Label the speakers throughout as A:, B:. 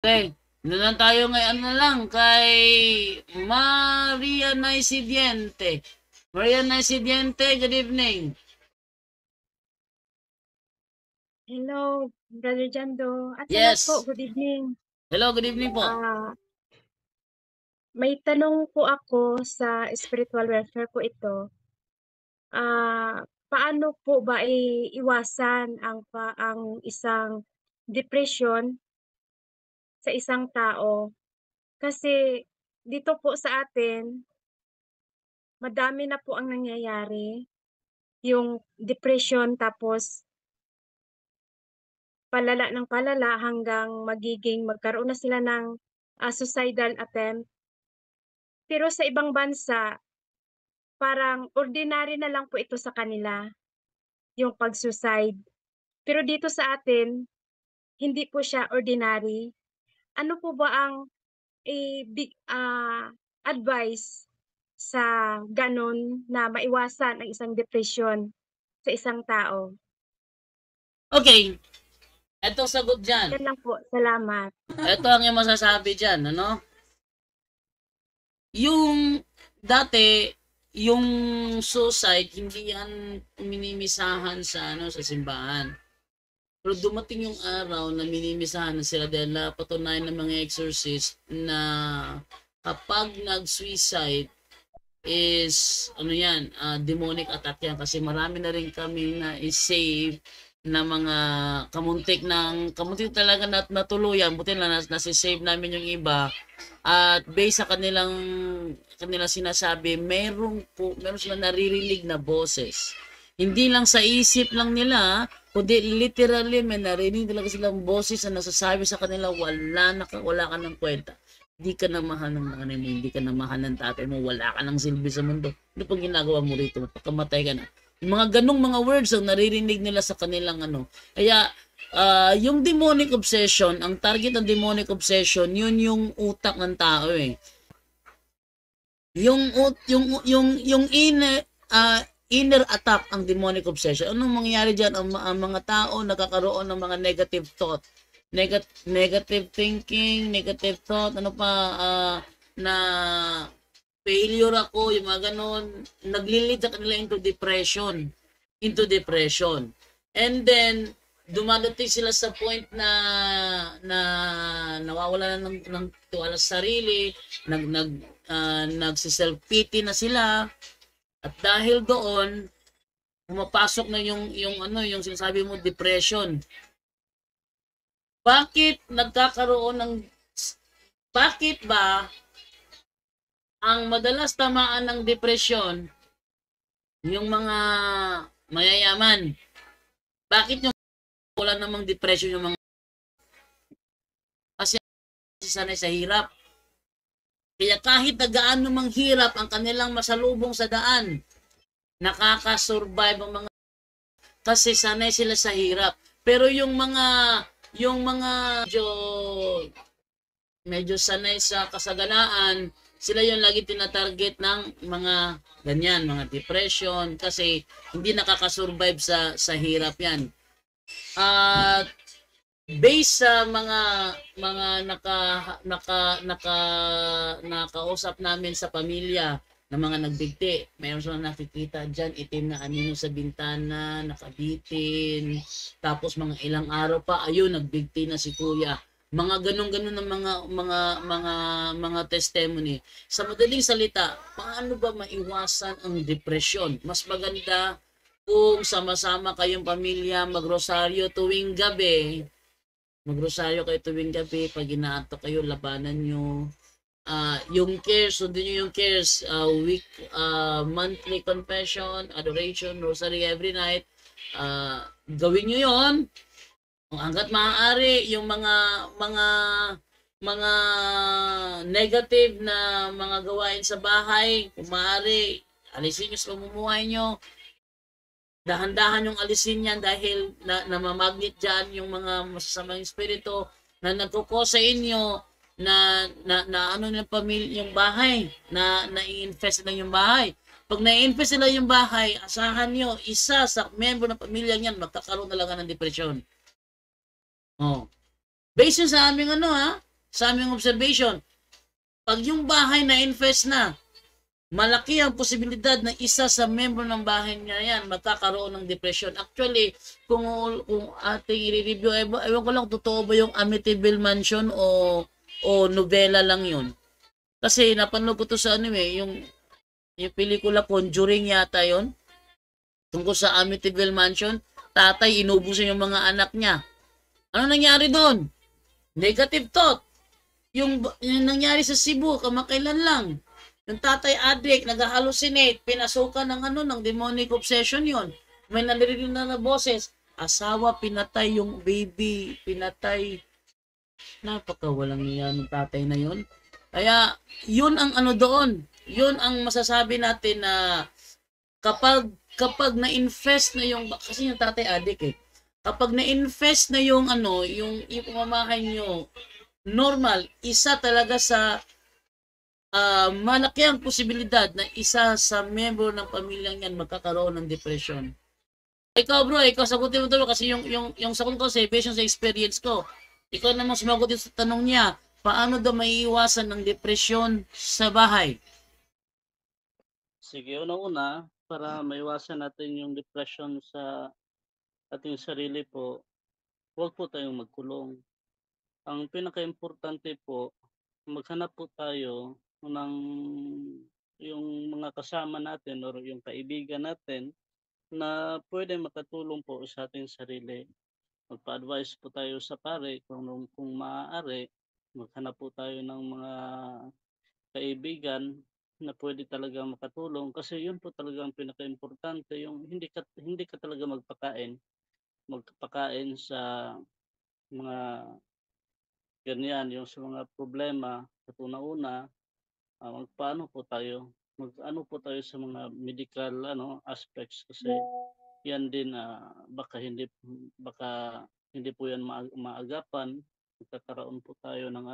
A: Okay, doon lang tayo ngayon na lang kay Maria Naisidiente. Maria Naisidiente, good evening.
B: Hello, Brother Jando. At sa lahat po,
A: Yes.
B: good evening.
A: Hello, good evening po.
B: May tanong po ako sa spiritual welfare po ito. Paano po ba iwasan ang isang depression sa isang tao? Kasi dito po sa atin, madami na po ang nangyayari. Yung depression tapos palala ng palala hanggang magkaroon na sila ng suicidal attempt. Pero sa ibang bansa, parang ordinary na lang po ito sa kanila, yung pag-suicide. Pero dito sa atin, hindi po siya ordinary. Ano po ba ang advice sa gano'n na maiwasan ang isang depression sa isang tao?
A: Okay, etong sagot dyan.
B: Yan lang po, salamat.
A: Ito ang yung masasabi dyan, ano? Yung dati, yung suicide, hindi yan minimisahan sa, sa simbahan. Pero dumating yung araw na minimisahan na sila dahil napatunayan ng mga exorcist na kapag nag-suicide is demonic attack yan kasi marami na rin kami na i-save na mga kamuntik talaga natuluyan, buti na nasi-save namin yung iba at based sa kanilang sinasabi, meron sila naririnig na boses. Hindi lang sa isip lang nila, kundi literally may narinig talaga silang boses na nasasabi sa kanila, wala ka ng kwenta. Hindi ka na mahal ng nanay mo, hindi ka na mahal ng tatay mo, wala ka ng silbi sa mundo. Ano pang ginagawa mo rito? Pagkamatay ka na. Yung mga ganong mga words ang naririnig nila sa kanilang Kaya, yung demonic obsession, ang target ng demonic obsession, yun yung utak ng tao eh. Yung inner attack ang demonic obsession. Anong mangyayari diyan ang mga tao nagkakaroon ng mga negative thought, negative thinking, negative thought, na failure ako, yung mga ganon, naglilid sa kanila into depression. And then dumadating sila sa point na nawawala na ng tiwala sa sarili, nagsi-self pity na sila. At dahil doon, pumapasok na yung sinasabi mo depression. Bakit ba ang madalas tamaan ng depression yung mga mayayaman? Bakit yung wala namang depression yung mga kasi sanay sa hirap? Kaya kahit na gaano mang hirap ang kanilang masalubong sa daan, nakakasurvive ang mga kasi sanay sila sa hirap. Pero yung mga medyo sanay sa kasaganaan, sila yung lagi tinatarget ng mga ganyan, mga depression kasi hindi nakakasurvive sa hirap yan. At based sa mga nakausap namin sa pamilya ng mga nagbigti, mayroon silang nakikita dyan, itim na anino sa bintana, nakabitin, tapos mga ilang araw pa, ayun, nagbigti na si kuya. Mga ganun-ganun ng mga testimony. Sa madaling salita, paano ba maiwasan ang depression? Mas maganda kung sama-sama kayong pamilya magrosaryo tuwing gabi. Magrosaryo kayo tuwing gabi, pag inaantok kayo, labanan nyo. Yung cares, sundin nyo yung cares, monthly confession, adoration, rosary every night. Gawin nyo yon hanggat maaari yung mga negative na mga gawain sa bahay, kung maaari, alisin nyo sa pamumuhay nyo. Dahan-dahan yung alisin yan dahil namamagnet dyan yung mga masasamang espiritu na nagkuko sa inyo na ng pamilya yung bahay, na i-infest na yung bahay. Pag na-infest nila yung bahay, asahan nyo, isa sa member ng pamilya niyan, magkakaroon talaga ng depresyon. Oh. Based sa aming sa aming observation, pag yung bahay na invest na, malaki ang posibilidad na isa sa membro ng bahay niya yan magkakaroon ng depression. Actually, kung ating i-review, ewan ko lang totoo ba yung Amityville Mansion o nobela lang yun. Kasi napanood ko to sa yung pelikula Conjuring yata yon tungkol sa Amityville Mansion. Tatay, inubusan yung mga anak niya. Ano nangyari doon? Negative thought. Yung nangyari sa Cebu, kamakailan lang. Yung tatay addict, nag-hallucinate, pinasukan ng demonic obsession yon. May naririnig na boses. Asawa, pinatay yung baby, pinatay. Napakawalang niya ng tatay na yon. Kaya, yun ang doon. Yun ang masasabi natin na kapag na-infest na kasi yung tatay addict eh. Kapag na-infest na yung pamamahay nyo, normal, isa talaga sa malaki ang posibilidad na isa sa member ng pamilyang yan magkakaroon ng depression. Ikaw bro, sagutin mo dito kasi yung sagot ko sa based sa experience ko. Ikaw naman sumagot sa tanong niya, paano daw maiiwasan ng depression sa bahay?
C: Sige, una-una, para maiwasan natin yung depression sa ating sarili po, huwag po tayong magkulong. Ang pinakaimportante po, maghanap po tayo ng yung mga kasama natin or yung kaibigan natin na pwede makatulong po sa ating sarili. Magpa-advise po tayo sa pare kung maaari, maghanap po tayo ng mga kaibigan na pwede talaga makatulong kasi yun po talaga ang pinakaimportante, yung hindi ka talaga magpakain sa mga ganyan, yung sa mga problema. At una-una, magpaano po tayo, mag-ano po tayo sa mga medical aspects kasi yan din baka hindi po yan maagapan, magkakaroon po tayo ng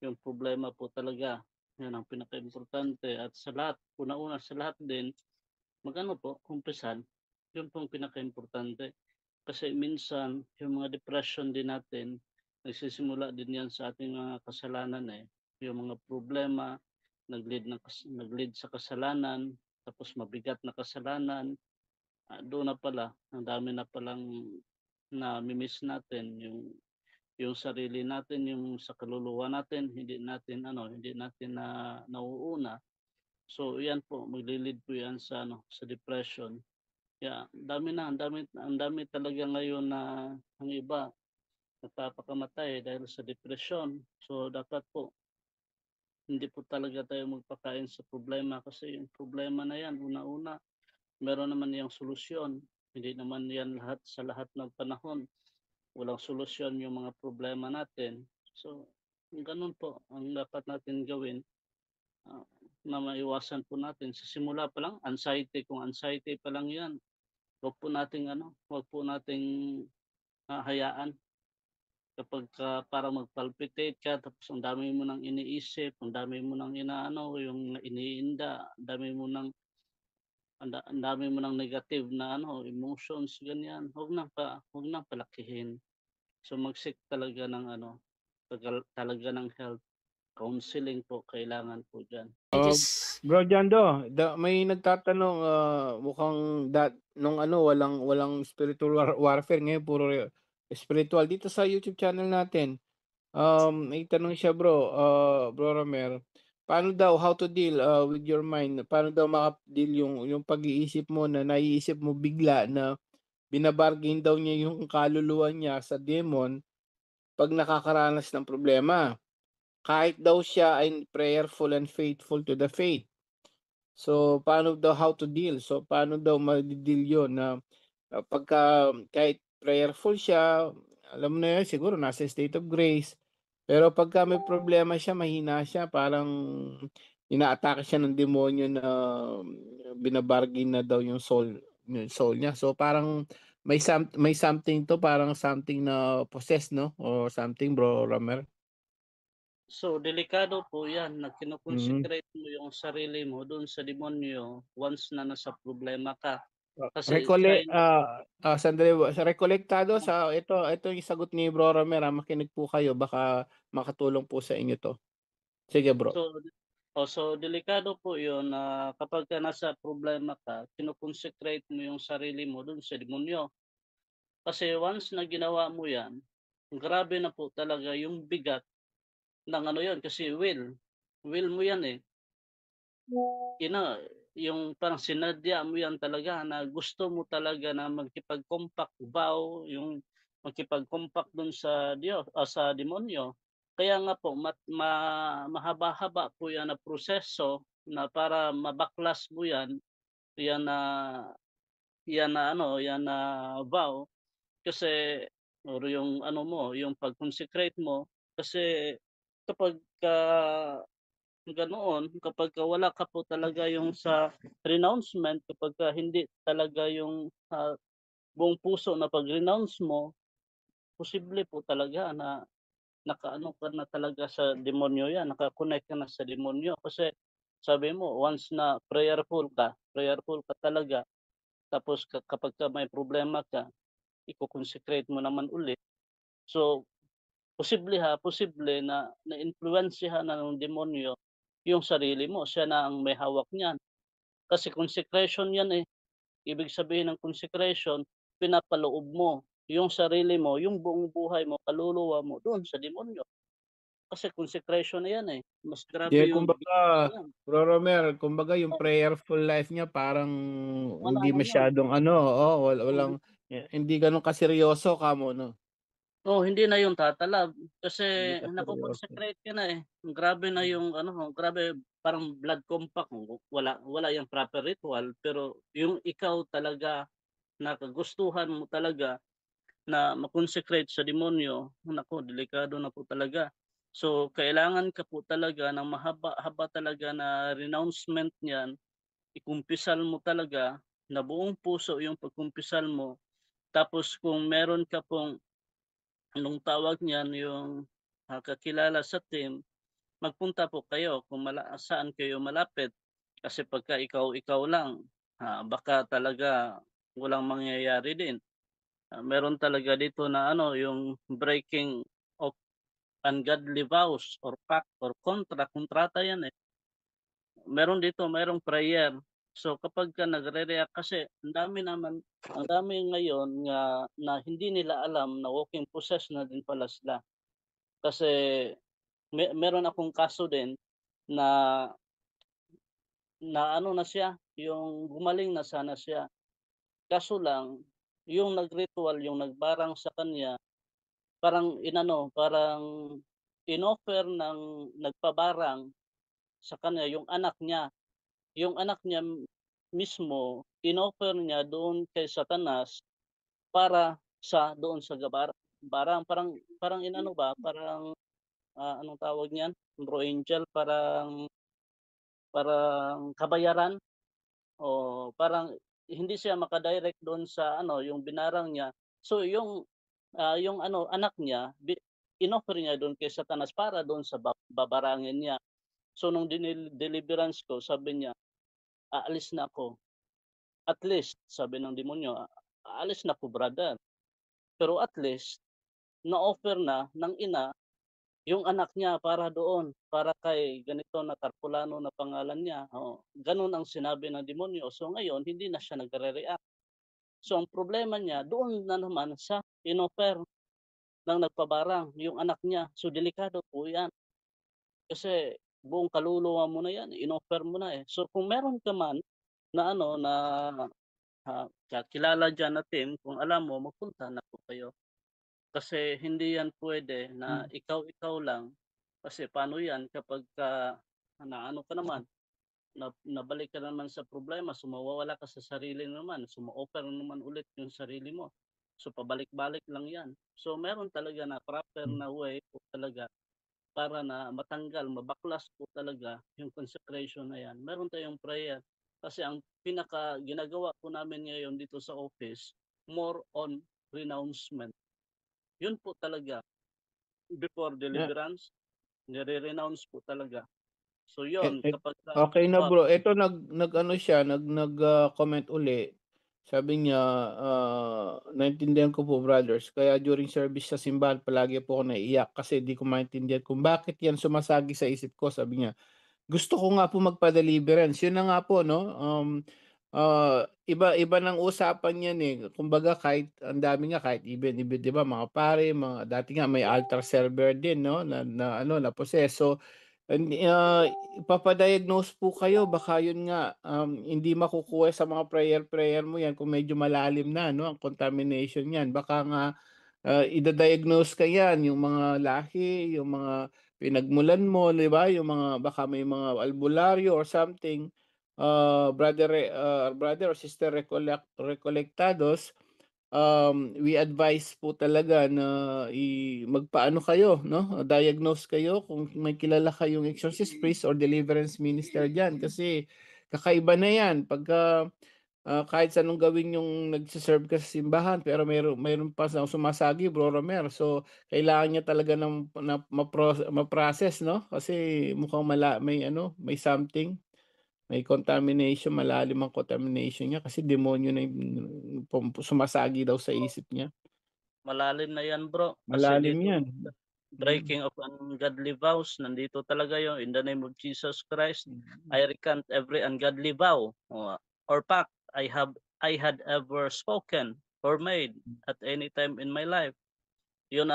C: yung problema po talaga. Yan ang pinakaimportante at sa lahat, una-una sa lahat din, umpisan, yun pong pinakaimportante. Kasi minsan, yung mga depression din natin, nagsisimula din yan sa ating mga kasalanan eh. Yung mga problema, nag-lead sa kasalanan, tapos mabigat na kasalanan, doon na pala, ang dami na palang na-miss natin yung sarili natin, yung sa kaluluwa natin, hindi natin na nauuna. So yan po, maglilid po yan sa depression. Yeah, ang dami talaga ngayon na ang iba nagpapakamatay dahil sa depression. So dapat po hindi po talaga tayo magpakain sa problema kasi yung problema na yan, una-una, meron naman yung solusyon. Hindi naman yan sa lahat ng panahon. Walang solusyon yung mga problema natin. So, ganun po ang dapat natin gawin na maiwasan po natin. Sa simula pa lang, kung anxiety pa lang yan, wag po nating hayaan kapag parang mag-palpitate ka tapos ang dami mo nang iniisip, ang dami mo nang yung iniinda, ang dami mo nang negative na emotions ganyan. Wag nang palakihin. So mag-seek talaga ng talaga ng health counseling po kailangan po diyan.
D: Bro Jando, may nagtatanong mukhang nung walang spiritual warfare ngayon puro spiritual dito sa YouTube channel natin. May tanong siya bro Romer. Paano daw how to deal with your mind? Paano daw maka-deal yung pag-iisip mo na naiisip mo bigla na binabargain daw niya yung kaluluwa niya sa demon pag nakakaranas ng problema? Kahit daw siya ay prayerful and faithful to the faith. So, how to deal? So, paano daw ma-deal yun na pagka kahit prayerful siya, alam mo na yun, siguro nasa state of grace. Pero pagka may problema siya, mahina siya, parang inaatake siya ng demonyo na binabargain na daw yung soul niya. So, parang may something to, parang something na possessed, no? Or something, bro Romer.
C: So, delikado po yan na kinukonsecrate mo yung sarili mo doon sa demonyo once na nasa problema ka. Kasi
D: sandali, rekolektado sa ito yung sagot ni Bro Romer, makinig po kayo, baka makatulong po sa inyo 'to. Sige bro.
C: So delikado po 'yun na kapagka nasa problema ka, kino-consecrate mo yung sarili mo dun sa demonyo. Kasi once na ginawa mo 'yan, grabe na po talaga yung bigat ng ano 'yun kasi will mo 'yan, eh. Yung parang sinadya mo 'yan talaga na gusto mo talaga na magkipag-compact vow, yung magkipag-compact dun sa sa demonyo. Kaya nga po mahaba-haba po 'yan na proseso na para mabaklas mo 'yan, 'yan na 'yan na vow kasi or yung ano mo, yung pag-consecrate mo kasi kapagka ganoon, kapagka wala ka po talaga yung sa renouncement, kapagka hindi talaga yung, buong puso na pag-renounce mo, posible po talaga na nakaano ka na talaga sa demonyo 'yan, naka-connect ka na sa demonyo. Kasi sabi mo once na prayerful ka talaga, tapos kapagka may problema ka, iko-consecrate mo naman uli. So, posible na naimpluwensyahan na ng demonyo yung sarili mo, siya na ang may hawak niyan. Kasi consecration 'yan, eh. Ibig sabihin ng consecration, pinapaloob mo yung sarili mo, yung buong buhay mo, kaluluwa mo do'n sa demonyo. Kasi consecration na 'yan, eh. Mas grabe yung
D: Kumbaga
C: yan,
D: Bro Romer, kumbaga yung prayerful life niya parang
C: wala
D: hindi
C: na 'yun.
D: masyadong ano, oo,
C: Hmm,
D: walang hindi gano'n kaseryoso kamo 'no?
C: hindi na 'yun tatalab kasi
D: Hindi kaseryoso.
C: nako-consecrate ka na, eh. Grabe na yung ano, grabe parang blood compact mo, wala yang proper ritual, pero yung ikaw talaga na kagustuhan mo talaga na ma-consecrate sa demonyo, naku delikado na po talaga. So, kailangan ka po talaga ng mahaba-haba talaga na renouncement niyan, ikumpisal mo talaga na buong puso yung pagkumpisal mo. Tapos kung meron ka pong anong tawag niyan, yung, kakilala sa team, magpunta po kayo kung saan kayo malapit. Kasi pagka ikaw-ikaw lang, baka talaga walang mangyayari din. Meron talaga dito na ano, yung breaking of ungodly vows or pact or kontrata yan, eh. Meron dito, merong prayer. So kapagka nagre-react kasi ang dami ngayon nga na hindi nila alam na walking possessed na din pala sila. Kasi meron akong kaso din na na ano na siya, yung gumaling na sana siya. Kaso lang, yung nag-ritual, yung nagbarang sa kanya, parang inoffer ng nagpabarang sa kanya yung anak niya. Yung anak niya mismo, inoffer niya doon kay Satanas para doon sa barang. Parang parang inano ba, parang, anong tawag niyan, Bro Angel, parang parang kabayaran o parang hindi siya maka-direct doon sa ano, yung binarang niya. So yung ano, anak niya inoffer niya do'n kay Satanas para do'n sa babarangin niya. So nung deliverance ko sabi niya, "Aalis na ako." At least sabi ng demonyo, "Aalis na ako brother, pero at least na-offer na ng ina yung anak niya para doon, para kay ganito na Carpulano na pangalan niya." Oo, gano'n ang sinabi ng demonyo. So ngayon hindi na siya nagre-react. So ang problema niya doon na naman sa inoffer ng nagpabarang, yung anak niya. So delikado po 'yan, kasi buong kaluluwa mo na 'yan, inoffer mo na, eh. So kung meron ka man na ano, na, kakilala diyan na team, kung alam mo magpunta na po kayo. Kasi hindi 'yan puwede na ikaw-ikaw lang, kasi paano 'yan kapagka naano ka naman, nabalik ka naman sa problema, so mawawala ka sa sarili naman, so ma-offer naman ulit yung sarili mo. So pabalik-balik lang 'yan. So meron talaga na proper na way po talaga para na matanggal, mabaklas po talaga yung consecration na 'yan. Meron tayong prayer. Kasi ang pinaka ginagawa po namin ngayon dito sa office, more on renouncement. Yun po talaga, before
D: Na
C: deliverance, nire-renounce po talaga. So
D: et
C: yun,
D: et
C: kapagka
D: okey na
C: halimbawa
D: bro, eto nag-ano siya, comment uli. Sabi niya, naintindihan ko po brothers, kaya during service sa simbahan palagi po ako naiiyak kasi di ko maintindihan kung bakit yan sumasagi sa isip ko, sabi niya. Gusto ko nga po magpa-deliverance, yun na nga po 'no, iba ng usapan yan, eh. Kumbaga kahit ang dami nga kahit even 'di ba mga pare, mga dati nga may altar server din 'no, na ano na-possess. So hindi, ipapa-diagnose po kayo baka yun nga, hindi makukuha sa mga prayer mo yan kung medyo malalim na 'no, ang contamination niyan. Baka nga, ida-diagnose ka yan, yung mga lahi, yung mga pinagmulan mo, 'di ba, yung mga baka may mga albularyo or something. Brother or sister Recolectados, we advise po talaga na magpaano kayo 'no, diagnose kayo kung may kilala kayong exorcist priest or deliverance minister diyan kasi kakaiba na 'yan pagka, kahit sa anong gawin yung nagse-serve ka sa simbahan pero mayro'n pa sumasagi Bro Romer. So, kailangan niya talaga ng na ma-process 'no, kasi mukhang may ano, may something. May contamination, malalim ang contamination niya kasi demonyo na yung sumasagi daw sa isip niya.
C: Malalim na yan bro. Kasi
D: Malalim
C: dito,
D: 'yan.
C: breaking of ungodly vows, nandito talaga yun. In the name of Jesus Christ, I recant every ungodly vow or pact I had ever spoken or made at any time in my life. Yun,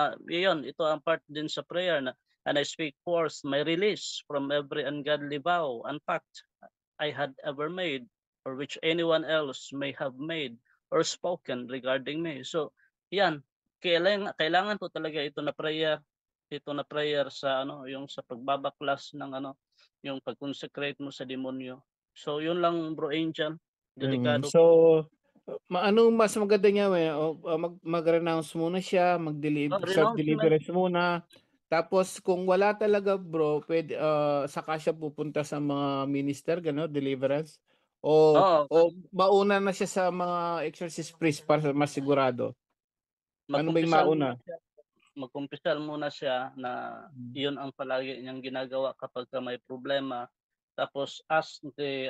C: ito ang part din sa prayer na, and I speak forth my release from every ungodly vow and pact I had ever made or which anyone else may have made or spoken regarding me. So, yan, kailangan po talaga ito na prayer sa ano, yung sa pagbabaklas ng ano, yung pag-consecrate mo sa demonyo. So, yun lang bro Angel. Delikado.
D: So, mas maganda niya mag-renounce muna siya,
C: Renouncement.
D: self-deliverance muna. Tapos kung wala talaga bro, pwede, saka siya pupunta sa mga minister gano'n, deliverance?
C: Oo,
D: O mauna na siya sa mga exorcist priest para mas sigurado? Ano ba yung
C: magkumpisal
D: mauna?
C: muna siya. Magkumpisal muna siya na iyon ang palagi niyang ginagawa kapag may problema. Tapos ask the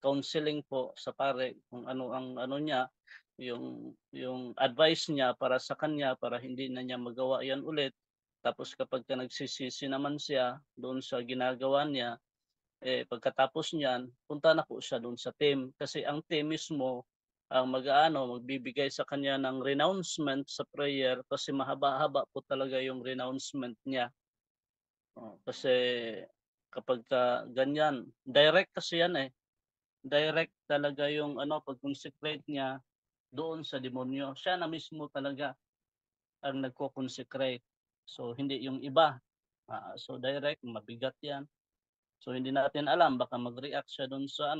C: counseling po sa pare kung ano ang ano niya, yung advice niya para sa kanya para hindi na niya magawa 'yan ulit. Tapos kapag nagsisisi naman siya doon sa ginagawa niya, pagkatapos niyan, punta na po siya doon sa team. Kasi ang team mismo ang magbibigay sa kanya ng renouncement sa prayer kasi mahaba-haba po talaga yung renouncement niya. Kasi kapagka ganyan, direct kasi yan, direct talaga yung pag-consecrate niya doon sa demonyo. Siya na mismo talaga ang nagko-consecrate. So hindi yung iba. So direct, mabigat yan. So hindi natin alam baka mag-react siya doon sa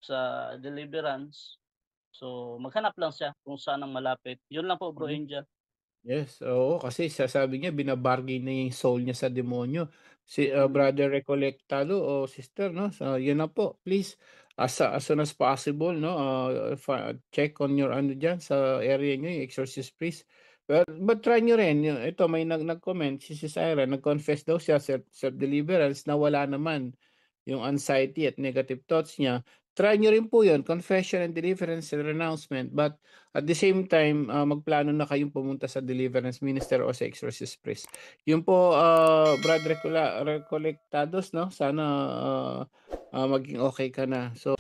C: sa deliverance. So maghanap lang siya kung saan ang malapit. Yun lang po bro Angel.
D: Yes, oo, kasi sasabi niya bina-bargain na yung soul niya sa demonyo. Si,
C: Mm.
D: Brother Recolectado o sister 'no, so yun na po please as soon as possible 'no, check on your ano diyan sa area niyo yung exorcist priest. But try niyo rin ito may nag-comment si Sis Ira nag-confess daw siya self-deliverance na wala naman yung anxiety at negative thoughts niya. Try niyo rin po yun, confession and deliverance and renouncement but at the same time, magplano na kayong pumunta sa deliverance minister o sa exorcist priest. Yun po, Brad Recolectados 'no, sana, maging okay ka na. So